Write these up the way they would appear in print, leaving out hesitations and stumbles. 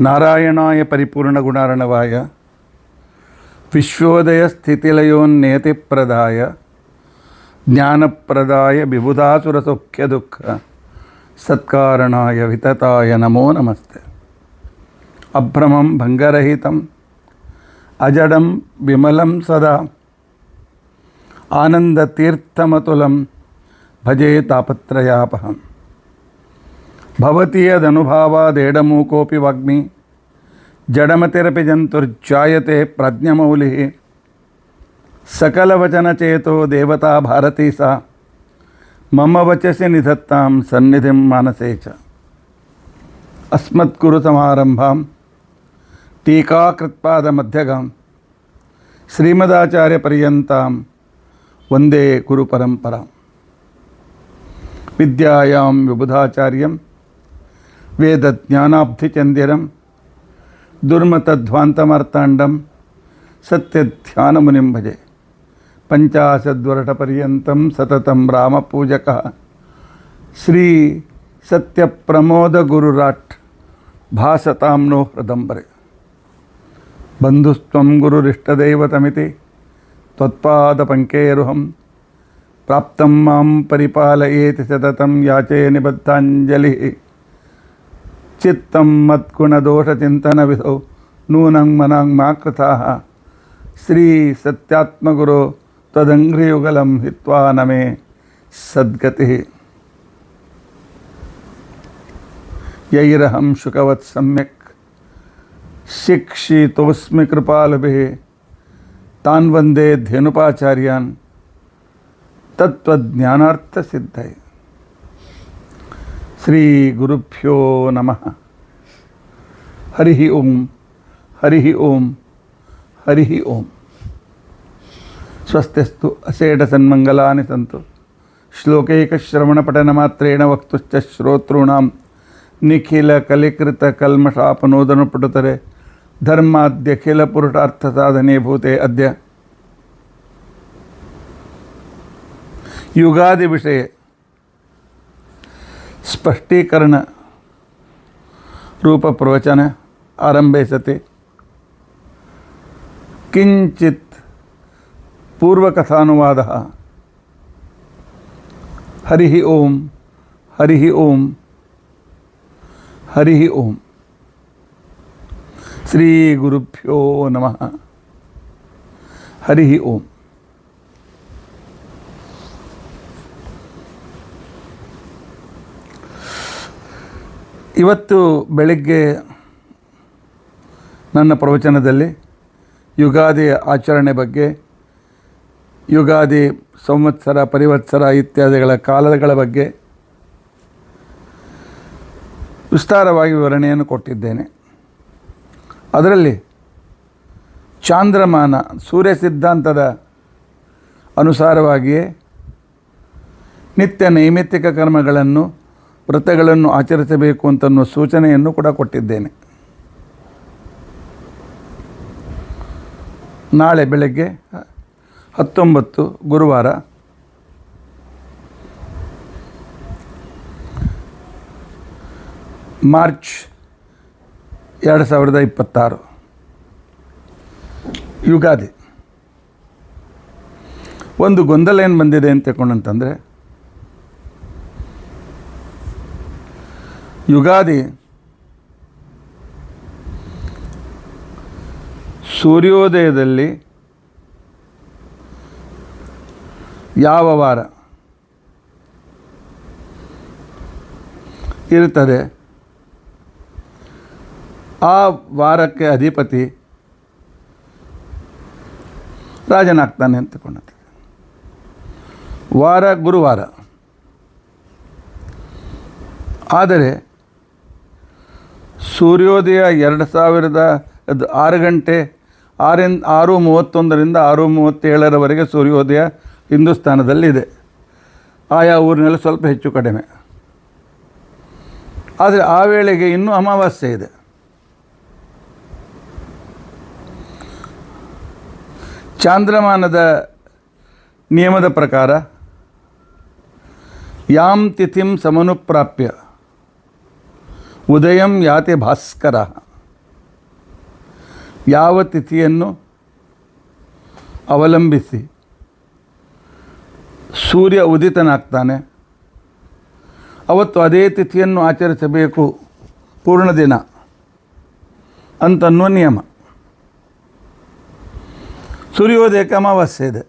ನಾರಾಯಣಾಯ ಪರಿಪೂರ್ಣಗುಣಾರ್ಣವಾಯ ವಿಶ್ವೋದಯ ಸ್ಥಿತಿಲಯೋನ್ನೇತಿಪ್ರದಾಯ ಜ್ಞಾನಪ್ರದಾಯ ವಿಬುಧಾಸುರಸೌಖ್ಯದುಃಖ ಸತ್ಕಾರಣಾಯ ವಿತತಾಯ ನಮೋ ನಮಸ್ತೆ. ಅಭ್ರಮಂ ಭಂಗರಹಿತಂ ಅಜಡಂ ವಿಮಲಂ ಸದಾ ಆನಂದತೀರ್ಥಮತುಲಂ ಭಜೆ ತಾಪತ್ರಯಾಪಹಂ. ಭವತಿ ಯದನುಭಾವಾದೇಡಮೂಕೋಪಿ ವಾಗ್ಮಿ ಜಡಮತಿರಪಿ ಜಂತುರ್ಜಾಯತೆ ಪ್ರಜ್ಞಮೌಲಿಃ. ಸಕಲವಚನಚೇತೋ ದೇವತಾ ಭಾರತೀ ಸಾ ಮಮ ವಚಸಿ ನಿಧತ್ತಾಂ ಸನ್ನಿಧಿಂ ಮಾನಸೇ ಚ. ಅಸ್ಮದ್ಗುರುಸಮಾರಂಭಾಂ ಟೀಕಾಕೃತ್ಪಾದಮಧ್ಯಗಾಂ ಶ್ರೀಮದಾಚಾರ್ಯಪರ್ಯಂತಾಂ ವಂದೇ ಗುರುಪರಂಪರಾಂ. ವಿದ್ಯಾಯಾಂ ವಿಬುಧಾಚಾರ್ಯಂ ವೇದಜ್ಞಾನಾಬ್ಧಿಚಂದಿರಂ ದುರ್ಮತಧ್ವಾಂತಮಾರ್ತಾಂಡಂ ಸತ್ಯಧ್ಯಾನಮುನಿಂ ಭಜೆ. ಪಂಚಾಶದ್ವರ್ಷಪರ್ಯಂತಂ ಸತತಂ ರಾಮಪೂಜಕಃ ಶ್ರೀ ಸತ್ಯಪ್ರಮೋದಗುರುರಾಟ್ ಭಾಸತಾಂ ನೋ ಹೃದಂಬರೆ. ಬಂಧುಸ್ತ್ವಂ ಗುರುರಿಷ್ಟದೈವತಮಿತಿ ತ್ವತ್ಪಾದಪಂಕೇರುಹಂ ಪ್ರಾಪ್ತಂ ಮಾಂ ಪರಿಪಾಲಯೇತಿ ಸತತಂ ಯಾಚೇ ನಿಬದ್ಧಾಂಜಲಿಃ. ಚಿತ್ತಂ ಮತ್ಗುಣದೋಷಚಿಂತನವಿಧೌ ನೂನಂ ಮನಾಂ ಮಾ ಕೃತಾಃ. ಶ್ರೀ ಸತ್ಯಾತ್ಮಗುರೋ ತ್ವದಂಘ್ರಿಯುಗಲಂ ಹಿತ್ವಾ ನಮೇ ಸದ್ಗತಿಃ. ಯೈರಹಂ ಶುಕವತ್ ಸಮ್ಯಕ್ ಶಿಕ್ಷಿತೋಸ್ಮಿ ಕೃಪಾಲುಭಿಃ ತಾನ್ ವಂದೇ ಧೇನುಪಾಚಾರ್ಯಾನ್ ತತ್ವಜ್ಞಾನಾರ್ಥಸಿದ್ಧೈ. ಶ್ರೀ ಗುರುಭ್ಯೋ ನಮಃ. ಹರಿ ಓಂ ಹರಿ ಓಂ ಹರಿ ಓಂ. ಸ್ವಸ್ತಿಸ್ತು ಅಸೇಢ ಸನ್ಮಂಗಲಾನಿ ಸಂತು. ಶ್ಲೋಕೈಕಶ್ರವಣಪಠನಮಾತ್ರೇಣ ವಕ್ತುಶ್ಚ ಶ್ರೋತॄಣಾಂ ನಿಖಿಲ ಕಲಿಕೃತ ಕಲ್ಮಷಾಪನೋದನಪಟುತರೆ ಧರ್ಮಾದ್ಯಖಿಲ ಪುರುಷಾರ್ಥ ಸಾಧನೆ ಭೂತೆ ಅದ್ಯ ಯುಗಾದಿ ವಿಷಯ ಸ್ಪಷ್ಟೀಕರಣ ರೂಪ ಪ್ರವಚನ ಆರಂಭೆ ಸತಿ. ಕಿಂಚಿತ್ ಪೂರ್ವಕಥಾನುವಾದ. ಹರಿ ಓಂ ಹರಿ ಓಂ ಹರಿ ಓಂ. ಶ್ರೀ ಗುರುಭ್ಯೋ ನಮಃ. ಹರಿ ಓಂ. ಇವತ್ತು ಬೆಳಗ್ಗೆ ನನ್ನ ಪ್ರವಚನದಲ್ಲಿ ಯುಗಾದಿ ಆಚರಣೆ ಬಗ್ಗೆ, ಯುಗಾದಿ ಸಂವತ್ಸರ ಪರಿವತ್ಸರ ಇತ್ಯಾದಿಗಳ ಕಾಲಗಳ ಬಗ್ಗೆ ವಿಸ್ತಾರವಾಗಿ ವಿವರಣೆಯನ್ನು ಕೊಟ್ಟಿದ್ದೇನೆ. ಅದರಲ್ಲಿ ಚಾಂದ್ರಮಾನ ಸೂರ್ಯ ಸಿದ್ಧಾಂತದ ಅನುಸಾರವಾಗಿಯೇ ನಿತ್ಯ ನೈಮಿತ್ತಿಕ ಕರ್ಮಗಳನ್ನು ವ್ರತಗಳನ್ನು ಆಚರಿಸಬೇಕು ಅಂತನ್ನುವ ಸೂಚನೆಯನ್ನು ಕೂಡ ಕೊಟ್ಟಿದ್ದೇನೆ. ನಾಳೆ ಬೆಳಗ್ಗೆ 19 ಗುರುವಾರ ಮಾರ್ಚ್ 2026 ಯುಗಾದಿ. ಒಂದು ಗೊಂದಲ ಏನು ಬಂದಿದೆ ಅಂತ ತಿಳ್ಕೊಂಡಂತಂದರೆ, ಯುಗಾದಿ ಸೂರ್ಯೋದಯದಲ್ಲಿ ಯಾವ ವಾರ ಇರುತ್ತದೆ, ಆ ವಾರಕ್ಕೆ ಅಧಿಪತಿ ರಾಜನಾಗ್ತಾನೆ ಅಂತಕೊಂಡಂತೆ. ವಾರ ಗುರುವಾರ. ಆದರೆ ಸೂರ್ಯೋದಯ 6 ಗಂಟೆ 6:31 6:37 ಸೂರ್ಯೋದಯ ಹಿಂದೂಸ್ತಾನದಲ್ಲಿದೆ. ಆಯಾ ಊರಿನಲ್ಲಿ ಸ್ವಲ್ಪ ಹೆಚ್ಚು ಕಡಿಮೆ. ಆದರೆ ಆ ವೇಳೆಗೆ ಇನ್ನೂ ಅಮಾವಾಸ್ಯೆ ಇದೆ. ಚಾಂದ್ರಮಾನದ ನಿಯಮದ ಪ್ರಕಾರ ಯಾಂ ತಿಥಿಂ ಸಮನುಪ್ರಾಪ್ಯ ಉದಯಂ ಯಾತಿ ಭಾಸ್ಕರ. ಯಾವ ತಿಥಿಯನ್ನು ಅವಲಂಬಿಸಿ ಸೂರ್ಯ ಉದಿತನಾಗ್ತಾನೆ ಅವತ್ತು ಅದೇ ತಿಥಿಯನ್ನು ಆಚರಿಸಬೇಕು ಪೂರ್ಣ ದಿನ ಅಂತನ್ನೋ ನಿಯಮ. ಸೂರ್ಯೋದಯಕ್ಕೆ ಅಮಾವಾಸ್ಯೆ ಇದೆ.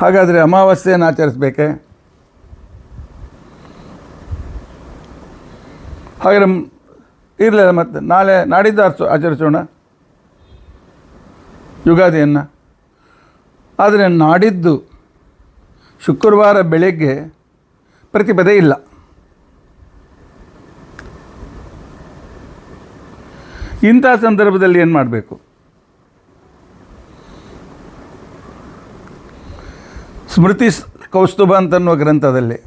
ಹಾಗಾದರೆ ಅಮಾವಾಸ್ಯೆಯನ್ನು ಆಚರಿಸಬೇಕೆ? ಹಾಗಾದರೆ ಇರಲಿಲ್ಲ, ಮತ್ತು ನಾಡಿದ್ದು ಆಚರಿಸೋಣ ಯುಗಾದಿಯನ್ನು. ಆದರೆ ನಾಡಿದ್ದು ಶುಕ್ರವಾರ ಬೆಳಗ್ಗೆ ಪ್ರತಿಪದೆ ಇಲ್ಲ. ಇಂಥ ಸಂದರ್ಭದಲ್ಲಿ ಏನು ಮಾಡಬೇಕು? ಸ್ಮೃತಿ ಕೌಸ್ತುಭ ಅಂತನ್ನುವ ಗ್ರಂಥದಲ್ಲಿ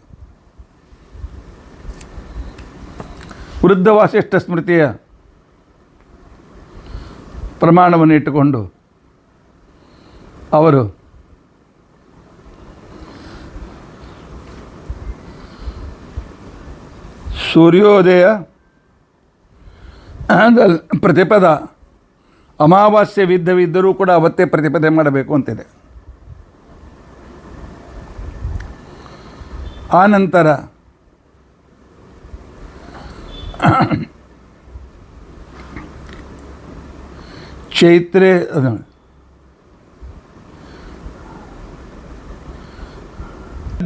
ವೃದ್ಧ ವಾಸಿಷ್ಠ ಸ್ಮೃತಿಯ ಪ್ರಮಾಣವನ್ನು ಇಟ್ಟುಕೊಂಡು ಅವರು ಸೂರ್ಯೋದಯ ಪ್ರತಿಪದ ಅಮಾವಾಸ್ಯವಿದ್ದವಿದ್ದರೂ ಕೂಡ ಅವತ್ತೇ ಪ್ರತಿಪದೆ ಮಾಡಬೇಕು ಅಂತಿದೆ. ಆ ನಂತರ ಚೈತ್ರೆ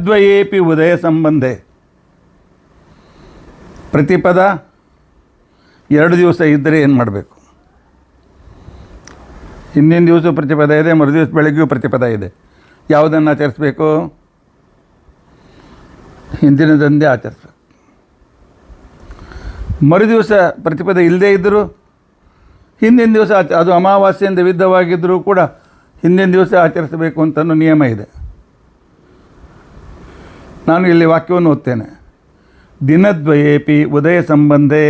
ದ್ವಯೇಪಿ ಉದಯ ಸಂಬಂಧೆ ಪ್ರತಿಪದ 2 ದಿವಸ ಇದ್ದರೆ ಏನು ಮಾಡಬೇಕು? ಹಿಂದಿನ ದಿವಸ ಪ್ರತಿಪದ ಇದೆ, ಮರುದಿವಸ ಬೆಳಗ್ಗೆಯೂ ಪ್ರತಿಪದ ಇದೆ. ಯಾವುದನ್ನು ಆಚರಿಸಬೇಕು? ಹಿಂದಿನದಂದೇ ಆಚರಿಸಬೇಕು. ಮರುದಿವಸ ಪ್ರತಿಪದ ಇಲ್ಲದೇ ಇದ್ದರೂ ಹಿಂದಿನ ದಿವಸ ಅದು ಅಮಾವಾಸ್ಯೆಯಿಂದ ವಿದ್ಧವಾಗಿದ್ದರೂ ಕೂಡ ಹಿಂದಿನ ದಿವಸ ಆಚರಿಸಬೇಕು ಅಂತಲೂ ನಿಯಮ ಇದೆ. ನಾನು ಇಲ್ಲಿ ವಾಕ್ಯವನ್ನು ಓದ್ತೇನೆ. ದಿನದ್ವಯೇಪಿ ಉದಯ ಸಂಬಂಧೆ,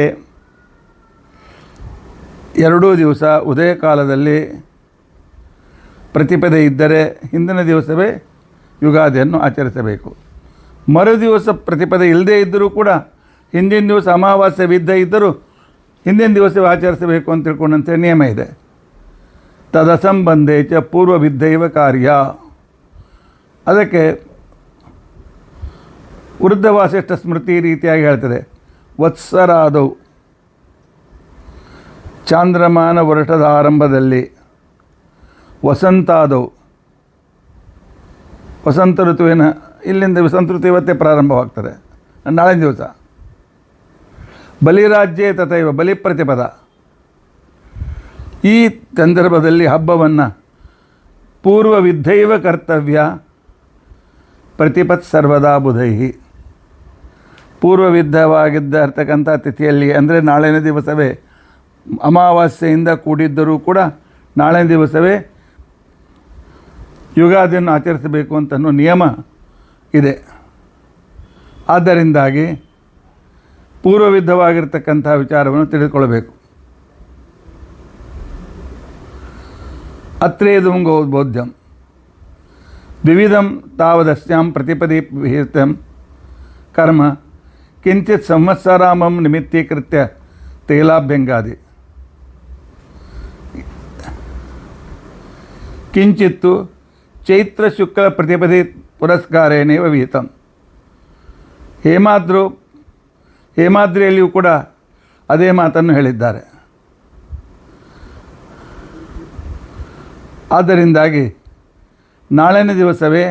2 ದಿವಸ ಉದಯ ಕಾಲದಲ್ಲಿ ಪ್ರತಿಪದೆ ಇದ್ದರೆ ಹಿಂದಿನ ದಿವಸವೇ ಯುಗಾದಿಯನ್ನು ಆಚರಿಸಬೇಕು. ಮರುದಿವಸ ಪ್ರತಿಪದೆ ಇಲ್ಲದೇ ಇದ್ದರೂ ಕೂಡ ಹಿಂದಿನ ದಿವಸ ಅಮಾವಾಸ್ಯೆ ವಿದ್ದ ಇದ್ದರೂ ಹಿಂದಿನ ದಿವಸವೇ ಆಚರಿಸಬೇಕು ಅಂತ ತಿಳ್ಕೊಂಡಂತೆ ನಿಯಮ ಇದೆ. ತದಸಂಬಂಧೆ ಚ ಪೂರ್ವವಿದ್ದೈವ ಕಾರ್ಯ. ಅದಕ್ಕೆ ವೃದ್ಧ ವಾಸಿಷ್ಠ ಸ್ಮೃತಿ ರೀತಿಯಾಗಿ ಹೇಳ್ತದೆ. ವತ್ಸರಾದವು ಚಾಂದ್ರಮಾನ ವರ್ಷದ ಆರಂಭದಲ್ಲಿ, ವಸಂತಾದವು ವಸಂತ ಋತುವಿನ ಇಲ್ಲಿಂದ ವಸಂತ ಋತು ಇವತ್ತೇ ಪ್ರಾರಂಭವಾಗ್ತದೆ, ನಾಳೆ ದಿವಸ. ಬಲಿರಾಜ್ಯೇ ತಥೈವ ಬಲಿ ಪ್ರತಿಪದ. ಈ ಸಂದರ್ಭದಲ್ಲಿ ಹಬ್ಬವನ್ನು ಪೂರ್ವವಿದ್ದೈವ ಕರ್ತವ್ಯ ಪ್ರತಿಪತ್ ಸರ್ವದಾ ಬುಧೈಹಿ. ಪೂರ್ವವಿದ್ದವಾಗಿದ್ದ ಇರ್ತಕ್ಕಂಥ ತಿಥಿಯಲ್ಲಿ, ಅಂದರೆ ನಾಳಿನ ದಿವಸವೇ ಅಮಾವಾಸ್ಯೆಯಿಂದ ಕೂಡಿದ್ದರೂ ಕೂಡ ನಾಳಿನ ದಿವಸವೇ ಯುಗಾದಿಯನ್ನು ಆಚರಿಸಬೇಕು ಅಂತನೋ ನಿಯಮ ಇದೆ. ಆದ್ದರಿಂದಾಗಿ ಪೂರ್ವವಿದ್ದವಾಗಿರ್ತಕ್ಕಂಥ ವಿಚಾರವನ್ನು ತಿಳಿದುಕೊಳ್ಳಬೇಕು. ಅತ್ರೇದಂ ಬೋಧ್ಯಂ ವಿವಿಧಂ ತಾವದಸ್ಯಾಂ ಪ್ರತಿಪದಿ ವಿಹಿತಂ ಕರ್ಮ ಕಿಂಚಿತ್ ಸಂವತ್ಸರಾಮಂ ನಿಮಿತ್ತೀಕೃತ್ಯ ತೈಲಾಭ್ಯಂಗಾದಿ ಕಿಂಚಿತ್ತು ಚೈತ್ರ ಶುಕ್ಲ ಪ್ರತಿಪದಿ ಪುರಸ್ಕಾರೇನೇವ ವಿಹಿತಂ. ಹೇಮಾದ್ರಿಯಲ್ಲಿಯೂ ಕೂಡ ಅದೇ ಮಾತನ್ನು ಹೇಳಿದ್ದಾರೆ. ಆದ್ದರಿಂದಾಗಿ ನಾಳಿನ ದಿವಸವೇ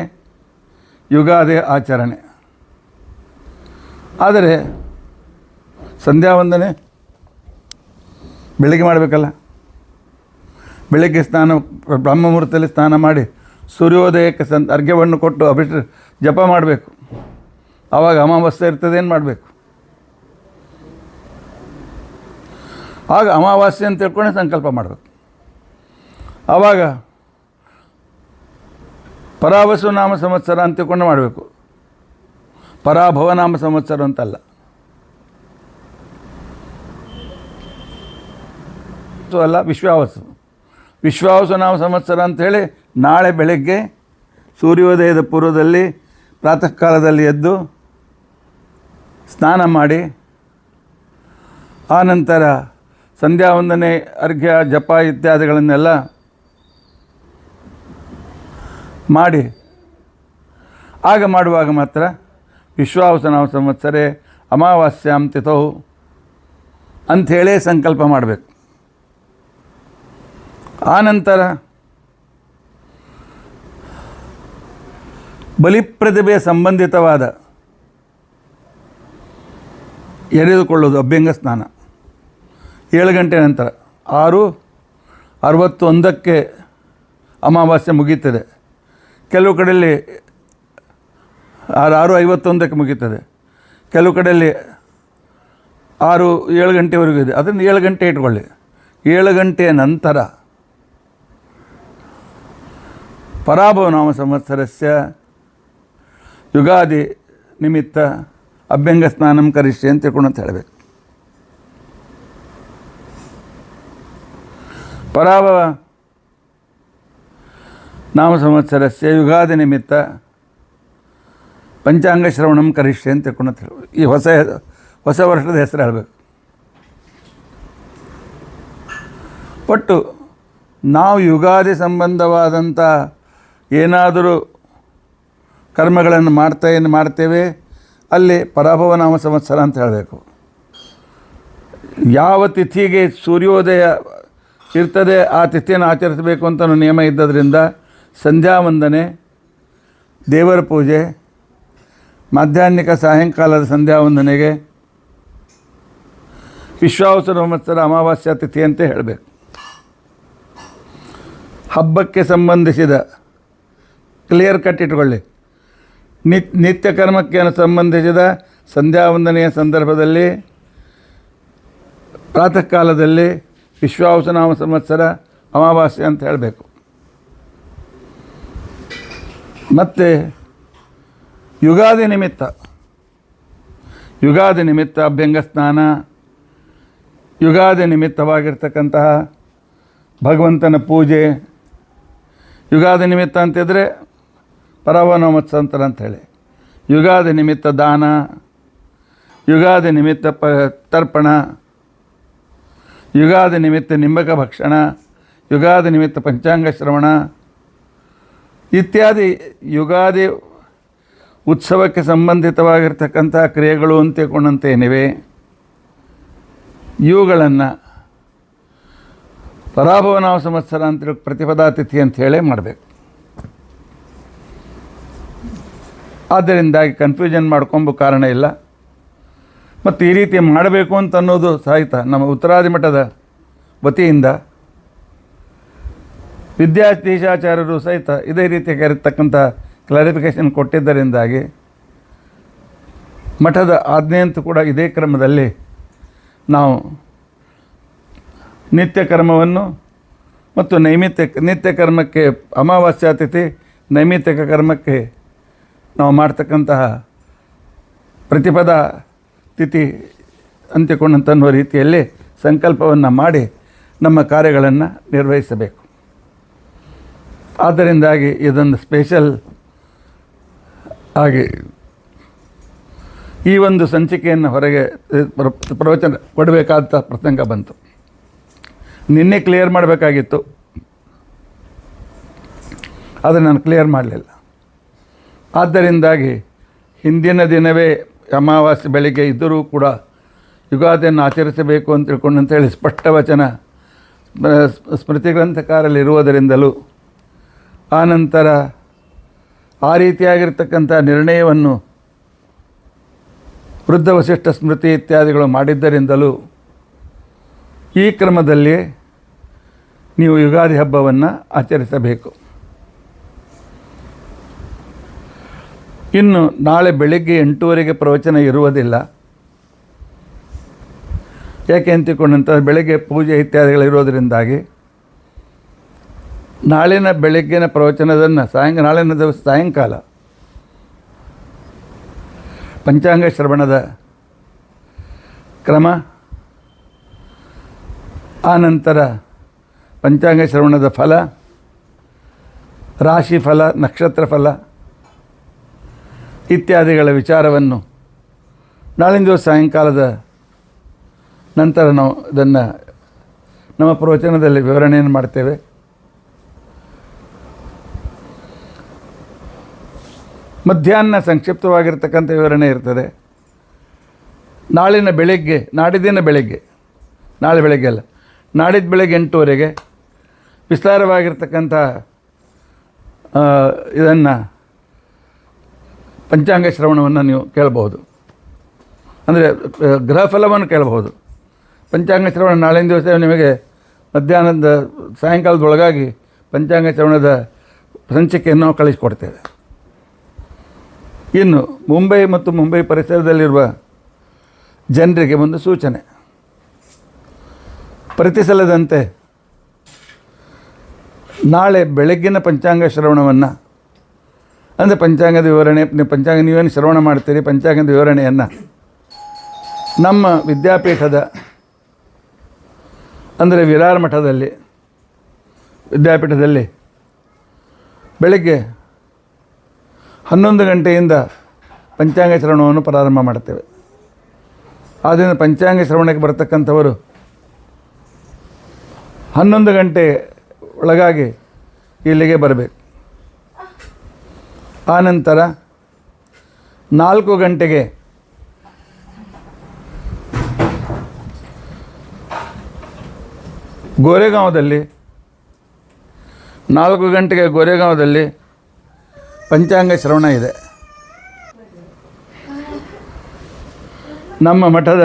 ಯುಗಾದಿ ಆಚರಣೆ. ಆದರೆ ಸಂಧ್ಯಾ ವಂದನೆ ಬೆಳಗ್ಗೆ ಮಾಡಬೇಕಲ್ಲ. ಬೆಳಗ್ಗೆ ಬ್ರಹ್ಮ ಮುಹೂರ್ತದಲ್ಲಿ ಸ್ನಾನ ಮಾಡಿ ಸೂರ್ಯೋದಯಕ್ಕೆ ಅರ್ಘ್ಯವನ್ನು ಕೊಟ್ಟು ಜಪ ಮಾಡಬೇಕು. ಆವಾಗ ಅಮಾವಾಸ್ಯೆ ಇರ್ತದೆ, ಏನು ಮಾಡಬೇಕು? ಆಗ ಅಮಾವಾಸ್ಯೆ ಅಂತ ತಿಳ್ಕೊಂಡೆ ಸಂಕಲ್ಪ ಮಾಡಬೇಕು. ಆವಾಗ ಪರಾವಸು ನಾಮ ಸಂವತ್ಸರ ಅಂತ ತಿಳ್ಕೊಂಡು ಮಾಡಬೇಕು. ಪರಾಭವ ನಾಮ ಸಂವತ್ಸರ ಅಂತಲ್ಲ. ಅಲ್ಲ, ವಿಶ್ವಾವಸು ನಾಮ ಸಂವತ್ಸರ ಅಂಥೇಳಿ ನಾಳೆ ಬೆಳಗ್ಗೆ ಸೂರ್ಯೋದಯದ ಪೂರ್ವದಲ್ಲಿ ಪ್ರಾತಃ ಕಾಲದಲ್ಲಿ ಎದ್ದು ಸ್ನಾನ ಮಾಡಿ ಆನಂತರ ಸಂಧ್ಯಾ ವಂದನೆ, ಅರ್ಘ್ಯ, ಜಪ ಇತ್ಯಾದಿಗಳನ್ನೆಲ್ಲ ಮಾಡಿ ಆಗ ಮಾಡುವಾಗ ಮಾತ್ರ ವಿಶ್ವಾವಸನಾಮ ಸಂವತ್ಸರೆ ಅಮಾವಾಸ್ಯಾಂ ತಿಥೌ ಅಂಥೇಳೇ ಸಂಕಲ್ಪ ಮಾಡಬೇಕು. ಆನಂತರ ಬಲಿಪ್ರತಿಭೆಯ ಸಂಬಂಧಿತವಾದ ಎರೆದುಕೊಳ್ಳೋದು ಅಭ್ಯಂಗ ಸ್ನಾನ 7 ಗಂಟೆ ನಂತರ. 6:61 ಅಮಾವಾಸ್ಯೆ ಮುಗೀತದೆ. ಕೆಲವು ಕಡೆಯಲ್ಲಿ 6:51 ಮುಗೀತದೆ, ಕೆಲವು ಕಡೆಯಲ್ಲಿ 7 ಗಂಟೆವರೆಗೂ ಇದೆ. ಅದನ್ನು 7 ಗಂಟೆ ಇಟ್ಕೊಳ್ಳಿ. 7 ಗಂಟೆಯ ನಂತರ ಪರಾಭವನಾಮ ಸಂವತ್ಸರಸ್ಯ ಯುಗಾದಿ ನಿಮಿತ್ತ ಅಭ್ಯಂಗ ಸ್ನಾನಂ ಕರಿಷ್ಯೆ ಅಂತ ತಿಳ್ಕೊಂಡು ಅಂತ ಹೇಳಬೇಕು. ಪರಾಭವ ನಾಮ ಸಂವತ್ಸರಸ್ಯ ಯುಗಾದಿ ನಿಮಿತ್ತ ಪಂಚಾಂಗ ಶ್ರವಣಂ ಕರಿಷ್ಯೆ ಅಂತ ತಿಳ್ಕೊಂಡು ಅಂತ ಹೇಳಬೇಕು. ಈ ಹೊಸ ವರ್ಷದ ಹೆಸರು ಹೇಳಬೇಕು. ಒಟ್ಟು ನಾವು ಯುಗಾದಿ ಸಂಬಂಧವಾದಂಥ ಏನಾದರೂ ಕರ್ಮಗಳನ್ನು ಮಾಡ್ತೇವೆ, ಅಲ್ಲಿ ಪರಾಭವ ನಾಮ ಸಂವತ್ಸರ ಅಂತ ಹೇಳಬೇಕು. ಯಾವ ತಿಥಿಗೆ ಸೂರ್ಯೋದಯ ಇರ್ತದೆ ಆ ತಿಥಿಯನ್ನು ಆಚರಿಸಬೇಕು ಅಂತ ನಿಯಮ ಇದ್ದದರಿಂದ ಸಂಧ್ಯಾ ವಂದನೆ, ದೇವರ ಪೂಜೆ, ಮಾಧ್ಯಾಹ್ನಿಕ ಸಾಯಂಕಾಲದ ಸಂಧ್ಯಾ ವಂದನೆಗೆ ವಿಶ್ವಾವಸು ಸಂವತ್ಸರ ಅಮಾವಾಸ್ಯ ತಿಥಿ ಅಂತ ಹೇಳಬೇಕು. ಹಬ್ಬಕ್ಕೆ ಸಂಬಂಧಿಸಿದ ಕ್ಲಿಯರ್ ಕಟ್ ಇಟ್ಕೊಳ್ಳಿ. ನಿತ್ಯ ಕರ್ಮಕ್ಕೆ ಸಂಬಂಧಿಸಿದ ಸಂಧ್ಯಾ ವಂದನೆಯ ಸಂದರ್ಭದಲ್ಲಿ ಪ್ರಾತಃ ಕಾಲದಲ್ಲಿ ವಿಶ್ವಾವಸುನಾಮ ಸಂವತ್ಸರ ಅಮಾವಾಸ್ಯೆ ಅಂತ ಹೇಳಬೇಕು. ಮತ್ತು ಯುಗಾದಿ ನಿಮಿತ್ತ ಅಭ್ಯಂಗ ಸ್ನಾನ, ಯುಗಾದಿ ನಿಮಿತ್ತವಾಗಿರ್ತಕ್ಕಂತಹ ಭಗವಂತನ ಪೂಜೆ, ಯುಗಾದಿ ನಿಮಿತ್ತ ಅಂತಿದ್ರೆ ಪರಾಭವ ಮತ್ಸಂತರ ಅಂಥೇಳಿ, ಯುಗಾದಿ ನಿಮಿತ್ತ ದಾನ, ಯುಗಾದಿ ನಿಮಿತ್ತ ತರ್ಪಣ, ಯುಗಾದಿ ನಿಮಿತ್ತ ನಿಂಬಕ ಭಕ್ಷಣ, ಯುಗಾದಿ ನಿಮಿತ್ತ ಪಂಚಾಂಗ ಶ್ರವಣ ಇತ್ಯಾದಿ ಯುಗಾದಿ ಉತ್ಸವಕ್ಕೆ ಸಂಬಂಧಿತವಾಗಿರ್ತಕ್ಕಂಥ ಕ್ರಿಯೆಗಳು ಅಂತ ತಿಳ್ಕೊಂಡಂತೇನಿವೆ. ಇವುಗಳನ್ನು ಪರಾಭವ ನಾಮ ಸಂವತ್ಸರ ಅಂತ ಪ್ರತಿಪದಾ ತಿಥಿ ಅಂತ ಹೇಳೇ ಮಾಡಬೇಕು. ಆದ್ದರಿಂದಾಗಿ ಕನ್ಫ್ಯೂಷನ್ ಮಾಡ್ಕೊಂಬ ಕಾರಣ ಇಲ್ಲ. ಮತ್ತು ಈ ರೀತಿ ಮಾಡಬೇಕು ಅಂತ ಅನ್ನೋದು ಸಹಿತ ನಮ್ಮ ಉತ್ತರಾದಿ ಮಠದ ವತಿಯಿಂದ ವಿದ್ಯಾಧೀಶಾಚಾರ್ಯರು ಸಹಿತ ಇದೇ ರೀತಿಯಾಗಿರ್ತಕ್ಕಂಥ ಕ್ಲಾರಿಫಿಕೇಷನ್ ಕೊಟ್ಟಿದ್ದರಿಂದಾಗಿ ಮಠದ ಆಜ್ಞೆಯಂತೂ ಕೂಡ ಇದೇ ಕ್ರಮದಲ್ಲಿ ನಾವು ನಿತ್ಯ ಕರ್ಮವನ್ನು ಮತ್ತು ನಿತ್ಯ ಕರ್ಮಕ್ಕೆ ಅಮಾವಾಸ್ಯಾ ತಿಥಿ, ನೈಮಿತ್ತಿಕ ಕರ್ಮಕ್ಕೆ ನಾವು ಮಾಡ್ತಕ್ಕಂತಹ ಪ್ರತಿಪದಾ ತಿಥಿ ಅಂತ್ಯಕೊಂಡಂತನ್ನುವ ರೀತಿಯಲ್ಲಿ ಸಂಕಲ್ಪವನ್ನು ಮಾಡಿ ನಮ್ಮ ಕಾರ್ಯಗಳನ್ನು ನಿರ್ವಹಿಸಬೇಕು. ಆದ್ದರಿಂದಾಗಿ ಇದೊಂದು ಸ್ಪೆಷಲ್ ಆಗಿ ಈ ಒಂದು ಸಂಚಿಕೆಯನ್ನು ಹೊರಗೆ ಪ್ರವಚನ ಕೊಡಬೇಕಾದ ಪ್ರಸಂಗ ಬಂತು. ನಿನ್ನೆ ಕ್ಲಿಯರ್ ಮಾಡಬೇಕಾಗಿತ್ತು, ಅದನ್ನು ನಾನು ಕ್ಲಿಯರ್ ಮಾಡಲಿಲ್ಲ. ಆದ್ದರಿಂದಾಗಿ ಹಿಂದಿನ ದಿನವೇ ಅಮಾವಾಸ್ಯೆ ಬೆಳಿಗ್ಗೆ ಇದ್ದರೂ ಕೂಡ ಯುಗಾದಿಯನ್ನು ಆಚರಿಸಬೇಕು ಅಂತ ತಿಳ್ಕೊಂಡಂತೇಳಿ ಸ್ಪಷ್ಟ ವಚನ ಸ್ಮೃತಿ ಗ್ರಂಥಕಾರಲ್ಲಿ ಇರುವುದರಿಂದಲೂ ಆನಂತರ ಆ ರೀತಿಯಾಗಿರ್ತಕ್ಕಂಥ ನಿರ್ಣಯವನ್ನು ವೃದ್ಧ ವಸಿಷ್ಠ ಸ್ಮೃತಿ ಇತ್ಯಾದಿಗಳು ಮಾಡಿದ್ದರಿಂದಲೂ ಈ ಕ್ರಮದಲ್ಲಿ ನೀವು ಯುಗಾದಿ ಹಬ್ಬವನ್ನು ಆಚರಿಸಬೇಕು. ಇನ್ನು ನಾಳೆ ಬೆಳಗ್ಗೆ 8:00 ಪ್ರವಚನ ಇರುವುದಿಲ್ಲ. ಯಾಕೆ ಅಂತಿಕೊಂಡಂಥ ಬೆಳಗ್ಗೆ ಪೂಜೆ ಇತ್ಯಾದಿಗಳಿರೋದರಿಂದಾಗಿ ನಾಳಿನ ಬೆಳಗ್ಗಿನ ಪ್ರವಚನದನ್ನು ನಾಳಿನ ದಿವಸ ಸಾಯಂಕಾಲ ಪಂಚಾಂಗ ಶ್ರವಣದ ಕ್ರಮ, ಆನಂತರ ಪಂಚಾಂಗ ಶ್ರವಣದ ಫಲ, ರಾಶಿ ಫಲ, ನಕ್ಷತ್ರ ಫಲ ಇತ್ಯಾದಿಗಳ ವಿಚಾರವನ್ನು ನಾಳಿನ ದಿವಸ ಸಾಯಂಕಾಲದ ನಂತರ ನಾವು ಇದನ್ನು ನಮ್ಮ ಪ್ರವಚನದಲ್ಲಿ ವಿವರಣೆಯನ್ನು ಮಾಡ್ತೇವೆ. ಮಧ್ಯಾಹ್ನ ಸಂಕ್ಷಿಪ್ತವಾಗಿರ್ತಕ್ಕಂಥ ವಿವರಣೆ ಇರ್ತದೆ. ನಾಳಿನ ಬೆಳಗ್ಗೆ, ನಾಡಿದ್ದಿನ ಬೆಳಗ್ಗೆ, ನಾಳೆ ಬೆಳಗ್ಗೆ ಅಲ್ಲ, ನಾಡಿದ್ದು ಬೆಳಗ್ಗೆ 8:00 ವಿಸ್ತಾರವಾಗಿರ್ತಕ್ಕಂಥ ಇದನ್ನು ಪಂಚಾಂಗ ಶ್ರವಣವನ್ನು ನೀವು ಕೇಳಬಹುದು. ಅಂದರೆ ಗ್ರಹಫಲವನ್ನು ಕೇಳಬಹುದು. ಪಂಚಾಂಗ ಶ್ರವಣ ನಾಳಿನ ದಿವಸ ನಿಮಗೆ ಮಧ್ಯಾಹ್ನದ ಸಾಯಂಕಾಲದೊಳಗಾಗಿ ಪಂಚಾಂಗ ಶ್ರವಣದ ಸಂಚಿಕೆಯನ್ನು ನಾವು ಕಳಿಸಿಕೊಡ್ತೇವೆ. ಇನ್ನು ಮುಂಬೈ ಮತ್ತು ಮುಂಬೈ ಪರಿಸರದಲ್ಲಿರುವ ಜನರಿಗೆ ಒಂದು ಸೂಚನೆ. ಪ್ರತಿ ಸಲದಂತೆ ನಾಳೆ ಬೆಳಗ್ಗಿನ ಪಂಚಾಂಗ ಶ್ರವಣವನ್ನು, ಅಂದರೆ ಪಂಚಾಂಗದ ವಿವರಣೆ, ಪಂಚಾಂಗ ನೀವೇನು ಶ್ರವಣ ಮಾಡ್ತೀರಿ, ಪಂಚಾಂಗದ ವಿವರಣೆಯನ್ನು ನಮ್ಮ ವಿದ್ಯಾಪೀಠದ, ಅಂದರೆ ವಿರಾರ ಮಠದಲ್ಲಿ ವಿದ್ಯಾಪೀಠದಲ್ಲಿ ಬೆಳಗ್ಗೆ 11 ಗಂಟೆಯಿಂದ ಪಂಚಾಂಗ ಶ್ರವಣವನ್ನು ಪ್ರಾರಂಭ ಮಾಡ್ತೇವೆ. ಆದ್ದರಿಂದ ಪಂಚಾಂಗ ಶ್ರವಣಕ್ಕೆ ಬರ್ತಕ್ಕಂಥವರು 11 ಗಂಟೆ ಒಳಗಾಗಿ ಇಲ್ಲಿಗೆ ಬರಬೇಕು. ಆನಂತರ 4 ಗಂಟೆಗೆ ಗೋರೆಗಾಂವದಲ್ಲಿ 4 ಗಂಟೆಗೆ ಗೋರೆಗಾಂವದಲ್ಲಿ ಪಂಚಾಂಗ ಶ್ರವಣ ಇದೆ. ನಮ್ಮ ಮಠದ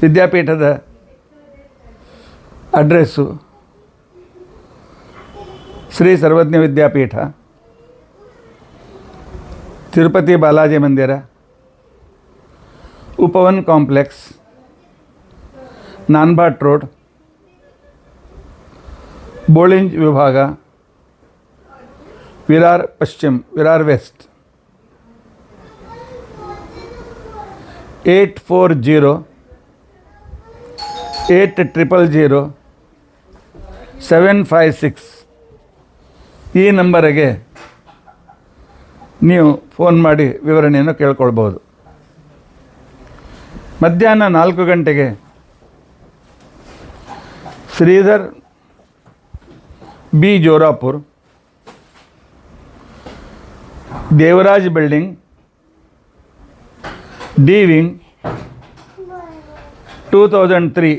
ವಿದ್ಯಾಪೀಠದ ಅಡ್ರೆಸ್ಸು ಶ್ರೀ ಸರ್ವಜ್ಞ ವಿದ್ಯಾಪೀಠ, ತಿರುಪತಿ ಬಾಲಾಜಿ ಮಂದಿರ, ಉಪವನ್ ಕಾಂಪ್ಲೆಕ್ಸ್, ನಾನ್ಬಾಟ್ ರೋಡ್, ಬೋಳಿಂಜ್ ವಿಭಾಗ, ವಿರಾರ್ ಪಶ್ಚಿಮ್, ವಿರಾರ್ ವೆಸ್ಟ್, 8408000756 ಈ ನಂಬರಿಗೆ ನೀವು ಫೋನ್ ಮಾಡಿ ವಿವರಣೆಯನ್ನು ಕೇಳ್ಕೊಳ್ಬೋದು. ಮಧ್ಯಾಹ್ನ 4 ಗಂಟೆಗೆ Shridhar B Jorapur, Devraj building, D wing, 2003,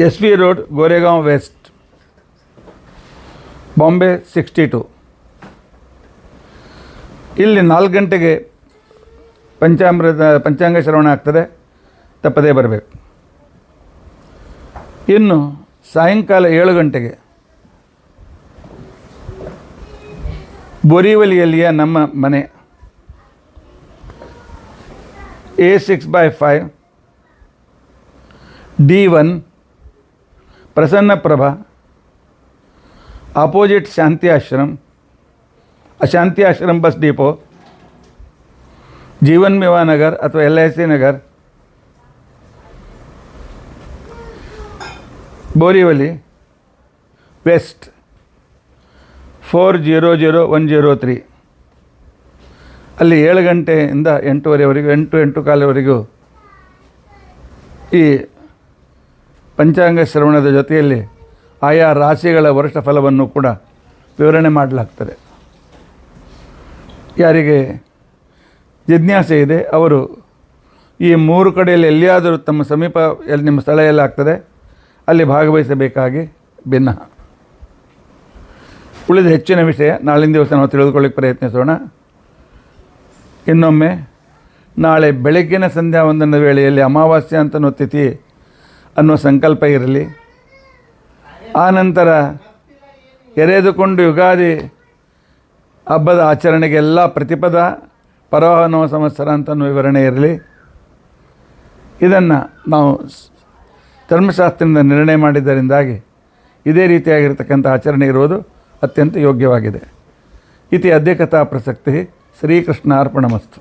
S V road, Goregaon west, Bombay 62. ಇಲ್ಲಿ 4 ಗಂಟೆಗೆ ಪಂಚಾಂಗ ಶ್ರವಣ ಆಗ್ತದೆ, ತಪ್ಪದೇ ಬರಬೇಕು. ಇನ್ನು ಸಾಯಂಕಾಲ 7 ಗಂಟೆಗೆ ಬೋರಿವಲಿಯಲ್ಲಿಯ ನಮ್ಮ ಮನೆ A6/5 D1 ಪ್ರಸನ್ನಪ್ರಭಾ, ಅಪೋಸಿಟ್ ಶಾಂತಿ ಆಶ್ರಮ್ ಬಸ್ ಡಿಪೋ, ಜೀವನ್ ಮೇವಾ ನಗರ್ ಅಥವಾ LIC ನಗರ್, ಬೋರಿವಲಿ ವೆಸ್ಟ್ 400103. ಅಲ್ಲಿ 7 ಗಂಟೆಯಿಂದ 8:15 8:15 ಈ ಪಂಚಾಂಗ ಶ್ರವಣದ ಜೊತೆಯಲ್ಲಿ ಆಯಾ ರಾಶಿಗಳ ವರ್ಷ ಫಲವನ್ನು ಕೂಡ ವಿವರಣೆ ಮಾಡಲಾಗ್ತದೆ. ಯಾರಿಗೆ ಜಿಜ್ಞಾಸೆ ಇದೆ ಅವರು ಈ 3 ಕಡೆಯಲ್ಲಿ ಎಲ್ಲಿಯಾದರೂ ತಮ್ಮ ಸಮೀಪ ನಿಮ್ಮ ಸ್ಥಳ ಎಲ್ಲ ಆಗ್ತದೆ ಅಲ್ಲಿ ಭಾಗವಹಿಸಬೇಕಾಗಿ ಭಿನ್ನ. ಉಳಿದ ಹೆಚ್ಚಿನ ವಿಷಯ ನಾಳಿನ ದಿವಸ ನಾವು ತಿಳಿದುಕೊಳ್ಳಿಕ್ಕೆ ಪ್ರಯತ್ನಿಸೋಣ. ಇನ್ನೊಮ್ಮೆ ನಾಳೆ ಬೆಳಗ್ಗಿನ ಸಂಧ್ಯಾ ವಂದನದ ವೇಳೆಯಲ್ಲಿ ಅಮಾವಾಸ್ಯೆ ಅಂತನೋ ತಿಥಿ ಅನ್ನುವ ಸಂಕಲ್ಪ ಇರಲಿ. ಆನಂತರ ಎರೆದುಕೊಂಡು ಯುಗಾದಿ ಹಬ್ಬದ ಆಚರಣೆಗೆಲ್ಲ ಪ್ರತಿಪದ ಪರವಾನವ ಸಂವತ್ಸರ ಅಂತನೂ ವಿವರಣೆ ಇರಲಿ. ಇದನ್ನು ನಾವು ಧರ್ಮಶಾಸ್ತ್ರದಿಂದ ನಿರ್ಣಯ ಮಾಡಿದ್ದರಿಂದಾಗಿ ಇದೇ ರೀತಿಯಾಗಿರ್ತಕ್ಕಂಥ ಆಚರಣೆ ಇರುವುದು ಅತ್ಯಂತ ಯೋಗ್ಯವಾಗಿದೆ. ಇತಿ ಅಧ್ಯಕ್ಷತಾ ಪ್ರಸಕ್ತಿ. ಶ್ರೀಕೃಷ್ಣ ಅರ್ಪಣಮಸ್ತು.